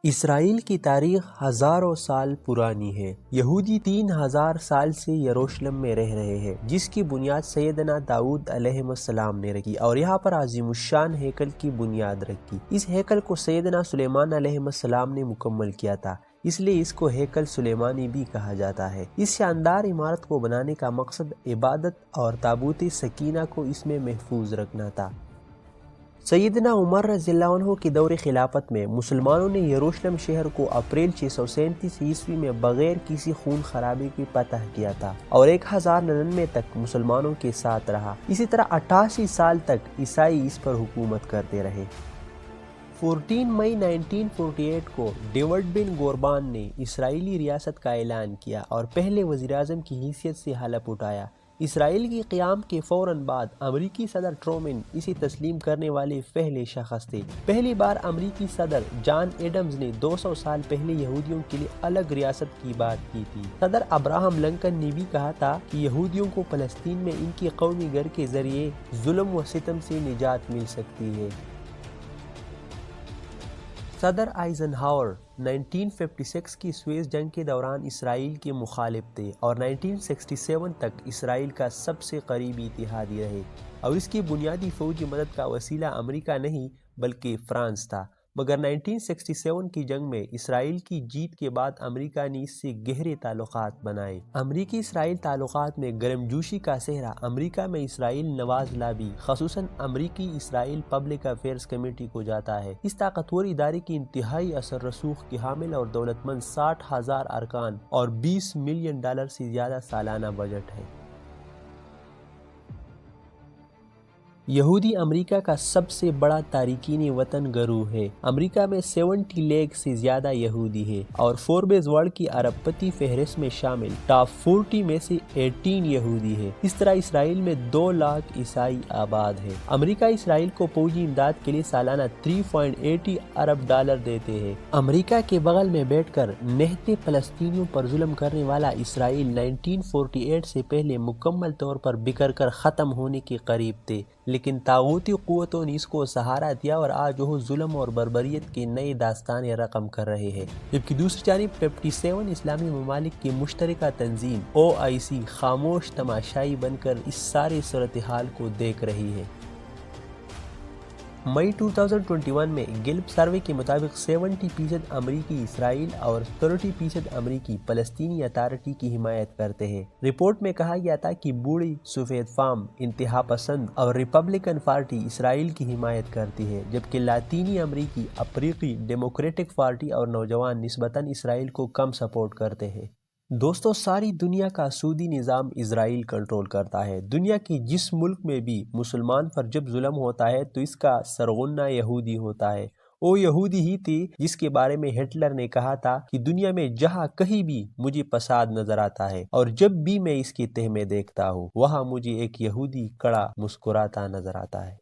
اسرائیل کی تاریخ ہزاروں سال پرانی ہے۔ یہودی 3000 سال سے یروشلم میں رہ رہے ہیں، جس کی بنیاد سیدنا داؤد علیہ السلام نے رکھی اور یہاں پر عظیم الشان ہیکل کی بنیاد رکھی۔ اس ہیکل کو سیدنا سلیمان علیہ السلام نے مکمل کیا تھا، اس لیے اس کو ہیکل سلیمانی بھی کہا جاتا ہے۔ اس شاندار عمارت کو بنانے کا مقصد عبادت اور تابوت سکینہ کو اس میں محفوظ رکھنا تھا۔ سیدنا عمر رضی اللہ عنہ کے دور خلافت میں مسلمانوں نے یروشلم شہر کو اپریل 637 عیسوی میں بغیر کسی خون خرابے کے فتح کیا تھا اور 1099 تک مسلمانوں کے ساتھ رہا۔ اسی طرح 88 سال تک عیسائی اس پر حکومت کرتے رہے۔ 14 مئی 1948 کو ڈیوڈ بن گوربان نے اسرائیلی ریاست کا اعلان کیا اور پہلے وزیر اعظم کی حیثیت سے حلف اٹھایا۔ اسرائیل کے قیام کے فوراً بعد امریکی صدر ٹرومن اسے تسلیم کرنے والے پہلے شخص تھے۔ پہلی بار امریکی صدر جان ایڈمز نے 200 سال پہلے یہودیوں کے لیے الگ ریاست کی بات کی تھی۔ صدر ابراہم لنکن نے بھی کہا تھا کہ یہودیوں کو فلسطین میں ان کے قومی گھر کے ذریعے ظلم و ستم سے نجات مل سکتی ہے۔ صدر آئزن ہاور 1956 کی سویز جنگ کے دوران اسرائیل کے مخالف تھے اور 1967 تک اسرائیل کا سب سے قریبی اتحادی رہے اور اس کی بنیادی فوجی مدد کا وسیلہ امریکہ نہیں بلکہ فرانس تھا، مگر 1967 کی جنگ میں اسرائیل کی جیت کے بعد امریکہ نے اس سے گہرے تعلقات بنائے۔ امریکی اسرائیل تعلقات میں گرم جوشی کا سہرا امریکہ میں اسرائیل نواز لابی خصوصاً امریکی اسرائیل پبلک افیئرز کمیٹی کو جاتا ہے۔ اس طاقتور ادارے کی انتہائی اثر رسوخ کی حامل اور دولت مند 60,000 ارکان اور $20 ملین سے زیادہ سالانہ بجٹ ہے۔ یہودی امریکہ کا سب سے بڑا تارکین وطن گروہ ہے۔ امریکہ میں 70 لاکھ سے زیادہ یہودی ہیں اور فوربس ورلڈ کی ارب پتی فہرست میں شامل ٹاپ 40 میں سے 18 یہودی ہیں۔ اس طرح اسرائیل میں 2 لاکھ عیسائی آباد ہیں۔ امریکہ اسرائیل کو فوجی امداد کے لیے سالانہ $3.80 ارب دیتے ہیں۔ امریکہ کے بغل میں بیٹھ کر نہتے فلسطینیوں پر ظلم کرنے والا اسرائیل 1948 سے پہلے مکمل طور پر بکھر کر ختم ہونے کے قریب تھے، لیکن طاغوتی قوتوں نے اس کو سہارا دیا اور آج وہ ظلم اور بربریت کے نئے داستانیں رقم کر رہے ہیں، جبکہ دوسری جانب 57 اسلامی ممالک کی مشترکہ تنظیم OIC خاموش تماشائی بن کر اس سارے صورتحال کو دیکھ رہی ہے۔ مئی 2021 میں گیلپ سروے کے مطابق 70% امریکی اسرائیل اور 30% امریکی فلسطینی اتھارٹی کی حمایت کرتے ہیں۔ رپورٹ میں کہا گیا تھا کہ بوڑھی سفید فام انتہا پسند اور ریپبلکن پارٹی اسرائیل کی حمایت کرتی ہے، جبکہ لاطینی امریکی افریقی ڈیموکریٹک پارٹی اور نوجوان نسبتاً اسرائیل کو کم سپورٹ کرتے ہیں۔ دوستو، ساری دنیا کا سودی نظام اسرائیل کنٹرول کرتا ہے۔ دنیا کے جس ملک میں بھی مسلمان پر جب ظلم ہوتا ہے تو اس کا سرغنہ یہودی ہوتا ہے۔ وہ یہودی ہی تھی جس کے بارے میں ہٹلر نے کہا تھا کہ دنیا میں جہاں کہیں بھی مجھے فساد نظر آتا ہے اور جب بھی میں اس کی تہ میں دیکھتا ہوں وہاں مجھے ایک یہودی کڑا مسکراتا نظر آتا ہے۔